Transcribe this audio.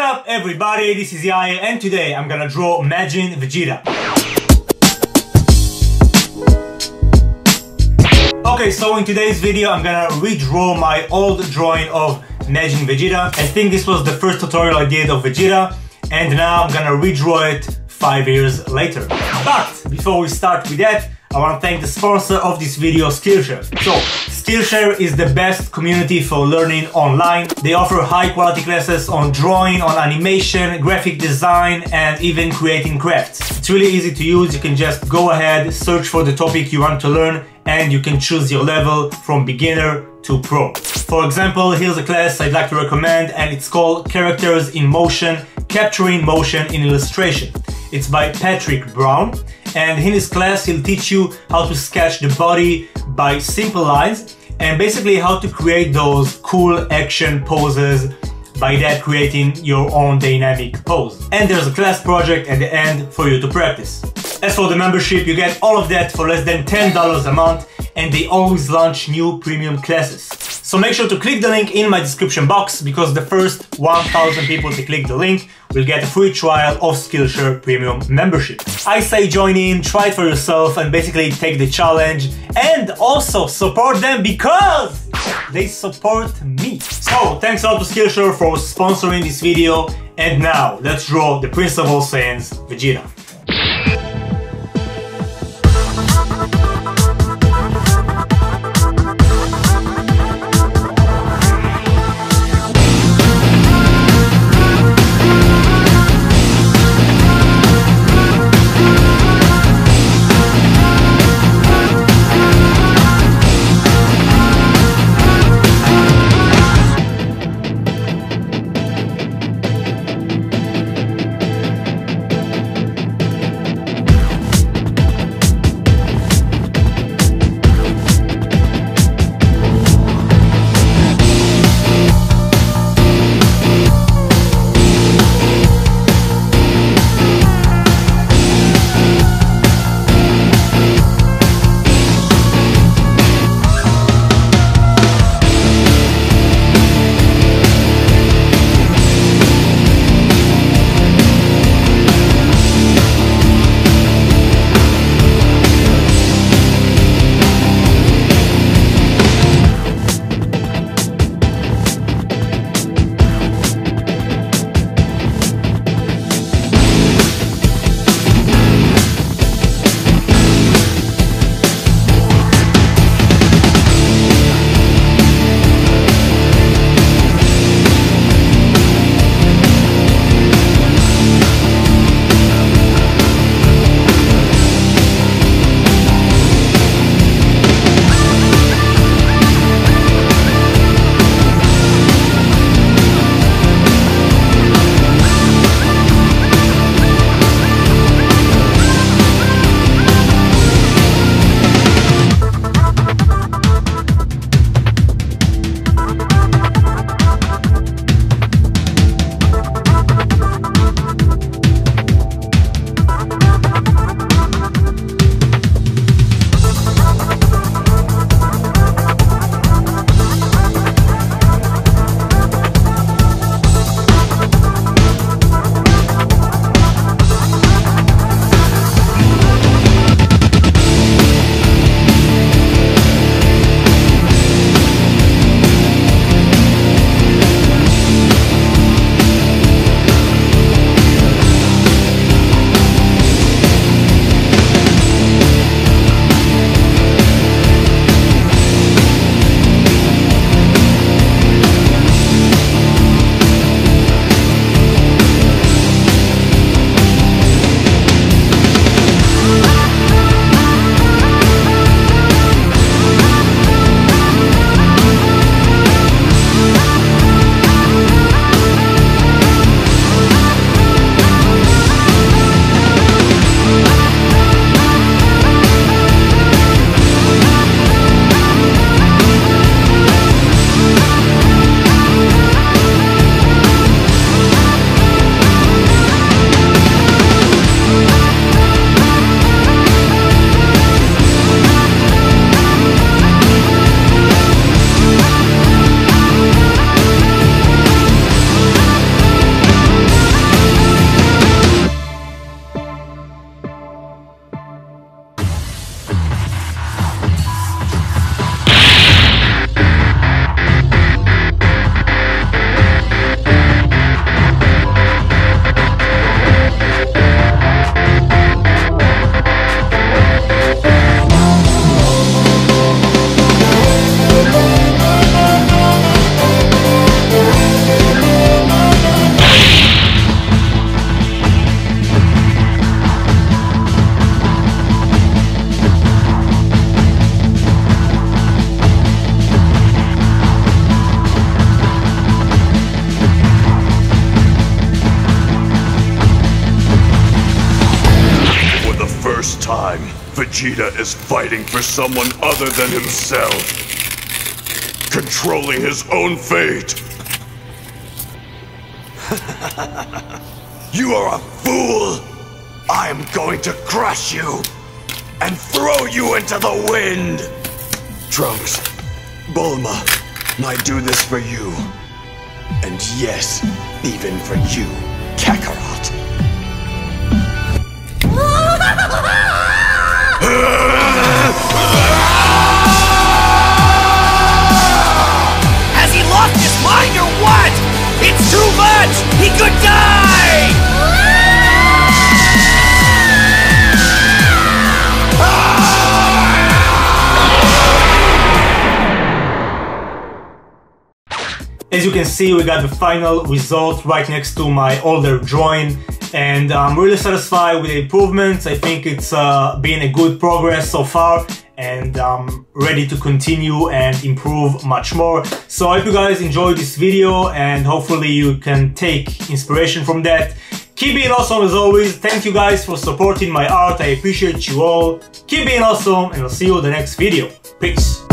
up everybody, this is Yaya and today I'm gonna draw Majin Vegeta. Okay, so in today's video I'm gonna redraw my old drawing of Majin Vegeta. I think this was the first tutorial I did of Vegeta and now I'm gonna redraw it 5 years later. But before we start with that, I want to thank the sponsor of this video, Skillshare. So, Skillshare is the best community for learning online. They offer high quality classes on drawing, on animation, graphic design, and even creating crafts. It's really easy to use. You can just go ahead, search for the topic you want to learn, and you can choose your level from beginner to pro. For example, here's a class I'd like to recommend, and it's called Characters in Motion, Capturing Motion in Illustration. It's by Patrick Brown, and in his class he'll teach you how to sketch the body by simple lines and basically how to create those cool action poses, by that creating your own dynamic pose. And there's a class project at the end for you to practice. As for the membership, you get all of that for less than $10 a month, and they always launch new premium classes. So make sure to click the link in my description box, because the first 1,000 people to click the link will get a free trial of Skillshare Premium membership. I say join in, try it for yourself, and basically take the challenge, and also support them because they support me. So thanks a lot to Skillshare for sponsoring this video, and now let's draw the Prince of All Saiyans, Vegeta. Vegeta is fighting for someone other than himself, controlling his own fate. You are a fool! I'm going to crush you and throw you into the wind! Trunks, Bulma, I do this for you. And yes, even for you, Kakarot. Has he lost his mind or what? It's too much! He could die! As you can see, we got the final result right next to my older drawing, and I'm really satisfied with the improvements. I think it's been a good progress so far, and I'm ready to continue and improve much more. So I hope you guys enjoyed this video, and hopefully you can take inspiration from that. Keep being awesome as always. Thank you guys for supporting my art. I appreciate you all. Keep being awesome, and I'll see you in the next video. Peace.